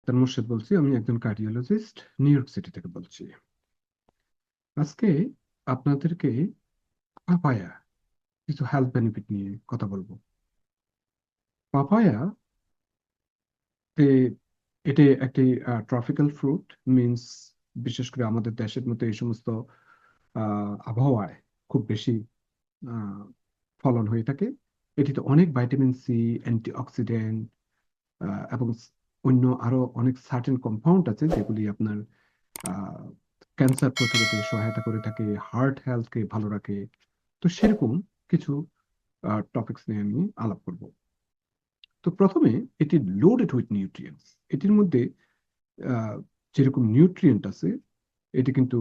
Doctor Morshed বলছি। আমি একজন কার্ডিওলজিস্ট, নিউ ইয়র্ক সিটি থেকে বলছি। আজকে আপনাদেরকে পাপায়া কিছু হেলথ বেনিফিট নিয়ে কথা বলবো। পাপায়া তে এটি একটি ট্রপিক্যাল ফ্রুট, মিন্স বিশেষ করে আমাদের দেশের মধ্যে এই সমস্ত আবহাওয়ায় খুব বেশি আহ, ফলন হয়ে থাকে। এটিতে অনেক ভাইটামিন সি, অ্যান্টিঅক্সিডেন্ট এবং অন্য আরো অনেক সার্টেন কম্পাউন্ড আছে যেগুলি আপনার ক্যান্সার প্রতিরোধে সহায়তা করে থাকে, হার্ট হেলথকে ভালো রাখে। তো সেরকম কিছু টপিকস নিয়ে আমি আলাপ করব। তো প্রথমে, এটি লোডেড উইথ নিউট্রিয়েন্টস। এটির মধ্যে আহ, যেরকম নিউট্রিয়েন্ট আছে, এটি কিন্তু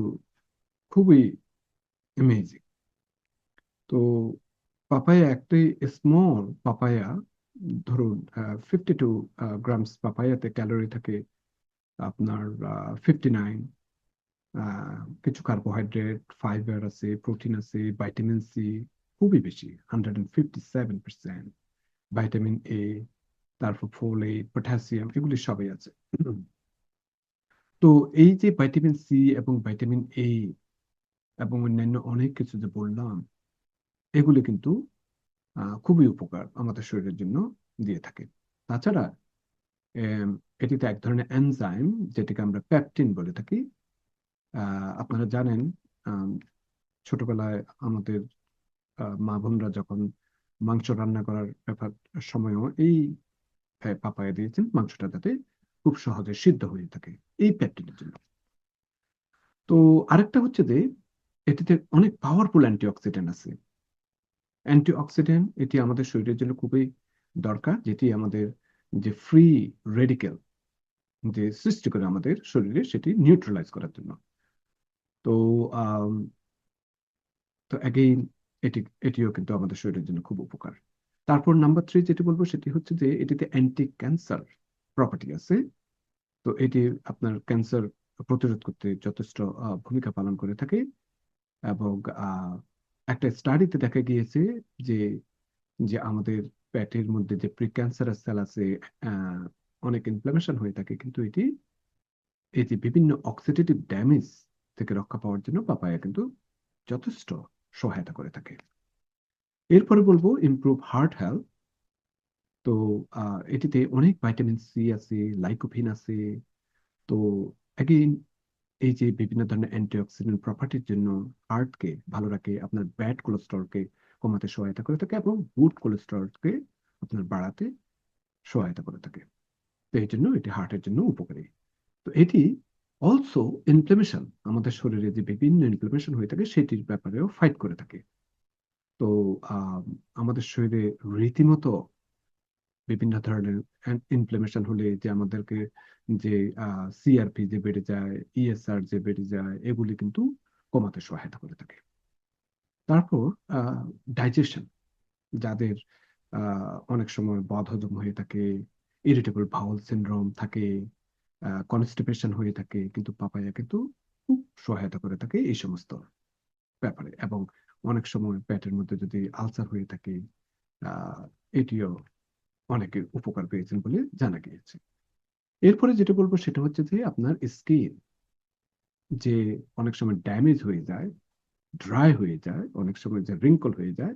খুবই অ্যামেজিং। তো পাপায়া একটি স্মল পাপায়া, ধরুন 52 গ্রামস পাপায়াতে ক্যালোরি থাকে আপনার 59। কিছু কার্বোহাইড্রেট, ফাইবার আছে, প্রোটিন আছে, ভাইটামিন সি খুবই বেশি, 157%। ভাইটামিন এ, তারপর ফোলেট, পটাশিয়াম, এগুলি সবই আছে। তো এই যে ভাইটামিন সি এবং ভাইটামিন এ এবং অন্যান্য অনেক কিছু যে বললাম, এগুলি কিন্তু খুবই উপকার আমাদের শরীরের জন্য দিয়ে থাকে। তাছাড়া এম, এটিতে এক ধরনের এনজাইম, যেটাকে আমরা পেপটিন বলে থাকি। আপনারা জানেন, আম, ছোটবেলায় আমাদের মা বোনরা যখন মাংস রান্না করার ব্যাপার সময়ও এই পাপায়া দিয়েছেন, মাংসটা যাতে খুব সহজে সিদ্ধ হয়ে থাকে, এই পেপটিনের জন্য। তো আরেকটা হচ্ছে যে এটিতে অনেক পাওয়ারফুল অ্যান্টিঅক্সিডেন্ট আছে। অ্যান্টিঅক্সিডেন্ট এটি আমাদের শরীরের জন্য খুবই দরকার, যেটি আমাদের যে ফ্রি রেডিকেল যে সৃষ্টি করে আমাদের শরীরে, সেটি নিউট্রালাইজ করার জন্য। তো আম, তো অ্যাগেইন এটি এটিও কিন্তু আমাদের শরীরের জন্য খুব উপকার। তারপর নাম্বার 3 যেটি বলবো সেটি হচ্ছে যে এটিতে অ্যান্টি ক্যান্সার প্রপার্টি আছে। তো এটি আপনার ক্যান্সার প্রতিরোধ করতে যথেষ্ট ভূমিকা পালন করে থাকে। এবং আহ, একটা স্টাডিতে দেখা গিয়েছে যে যে আমাদের পেটের মধ্যে যে প্রি ক্যান্সারাস সেল আছে, আহ, অনেক ইনফ্লামেশন হয়ে থাকে, কিন্তু এটি এই যে বিভিন্ন অক্সিডেটিভ ড্যামেজ থেকে রক্ষা পাওয়ার জন্য পাপায়া কিন্তু যথেষ্ট সহায়তা করে থাকে। এরপরে বলবো ইমপ্রুভ হার্ট হেলথ। তো এটিতে অনেক ভাইটামিন সি আছে, লাইকোপিন আছে। তো অ্যাগেইন এই যে বিভিন্ন ধরনের অ্যান্টিঅক্সিডেন্ট প্রপার্টির জন্য হার্টকে ভালো রাখে, আপনার ব্যাড কোলেস্টেরলকে কমাতে সহায়তা করে থাকে এবং গুড কোলেস্টেরলকে আপনার বাড়াতে সহায়তা করে থাকে। তো এই জন্য এটি হার্টের জন্য উপকারী। তো এটি অলসো ইনফ্লামেশন, আমাদের শরীরে যে বিভিন্ন ইনফ্লামেশন হয়ে থাকে সেটির ব্যাপারেও ফাইট করে থাকে। তো আহ, আমাদের শরীরে রীতিমতো বিভিন্ন ধরনের ইনফ্লামেশন হলে যে আমাদেরকে যে সিআরপি যে বেড়ে যায়, ইএসআর যে বেড়ে যায়, এগুলি কিন্তু কমাতে সহায়তা করে থাকে। তারপর ডাইজেশন, যাদের অনেক সময় বদহজম হয়ে থাকে, ইরিটেবল বাউল সিনড্রোম থাকে, কনস্টিপেশন হয়ে থাকে, কিন্তু পাপায়া কিন্তু খুব সহায়তা করে থাকে এই সমস্ত ব্যাপারে। এবং অনেক সময় পেটের মধ্যে যদি আলসার হয়ে থাকে, আহ এটিও অনেকে উপকার পেয়েছেন বলে জানা গিয়েছে। এরপরে যেটা বলবো সেটা হচ্ছে যে আপনার স্কিন যে অনেক সময় ড্যামেজ হয়ে যায়, ড্রাই হয়ে যায়, অনেক সময় যে রিঙ্কল হয়ে যায়,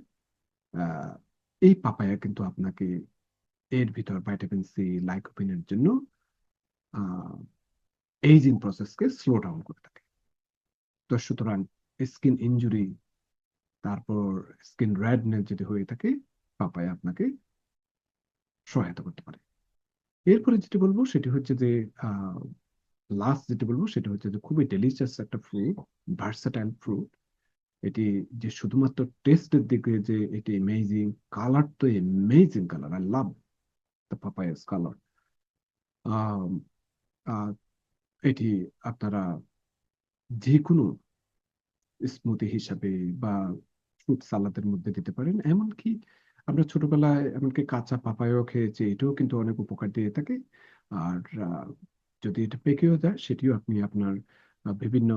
আহ, এই পাপায়া কিন্তু আপনাকে এর ভিতর ভাইটামিন সি, লাইকোপিনের জন্য এইজিং প্রসেসকে স্লো ডাউন করে থাকে। তো সুতরাং স্কিন ইনজুরি, তারপর স্কিন রেডনেস যদি হয়ে থাকে, পাপায়া আপনাকে সহায়তা করতে পারে। এরপরে যেটি বলবো সেটি হচ্ছে যে লাস্ট যেটি বলবো সেটা হচ্ছে যে খুবই ডেলিশিয়াস একটা ফ্রুট, ভার্সাটাইল ফ্রুট। এটি যে শুধুমাত্র টেস্টের দিকে যে এটি অ্যামেজিং, কালার তো amazing colour, I love the papaya's colour. এটি আপনারা যে কোনো স্মুদি হিসাবে বা ফ্রুট সালাদের মধ্যে দিতে পারেন। এমনকি আমরা ছোটবেলায় এমনকি কাঁচা পাপায়াও খেয়েছি, এটাও কিন্তু অনেক উপকার দিয়ে থাকে। আর যদি এটা পেকেও যায়, সেটিও আপনি আপনার বিভিন্ন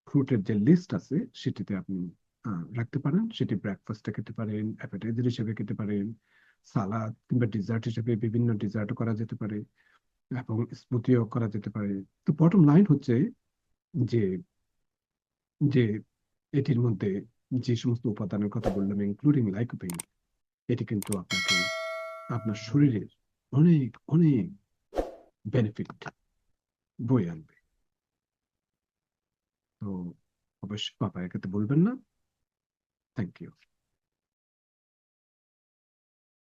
ফ্রুটের যে লিস্ট আছে সেটিতে আপনি রাখতে পারেন। সেটি ব্রেকফাস্টে খেতে পারেন, অ্যাপেটাইজার হিসেবে খেতে পারেন, সালাদ কিংবা ডিজার্ট হিসেবে বিভিন্ন ডিজার্টও করা যেতে পারে এবং স্মুদিও করা যেতে পারে। তো বটম লাইন হচ্ছে যে যে এটির মধ্যে যে সমস্ত উপাদানের কথা বললাম ইনক্লুডিং লাইকোপিন, এটি কিন্তু আপনাকে আপনার শরীরের অনেক অনেক বেনিফিট বয়ে আনবে। তো অবশ্যই পাপায়া খেতে বলবেন না। Thank you.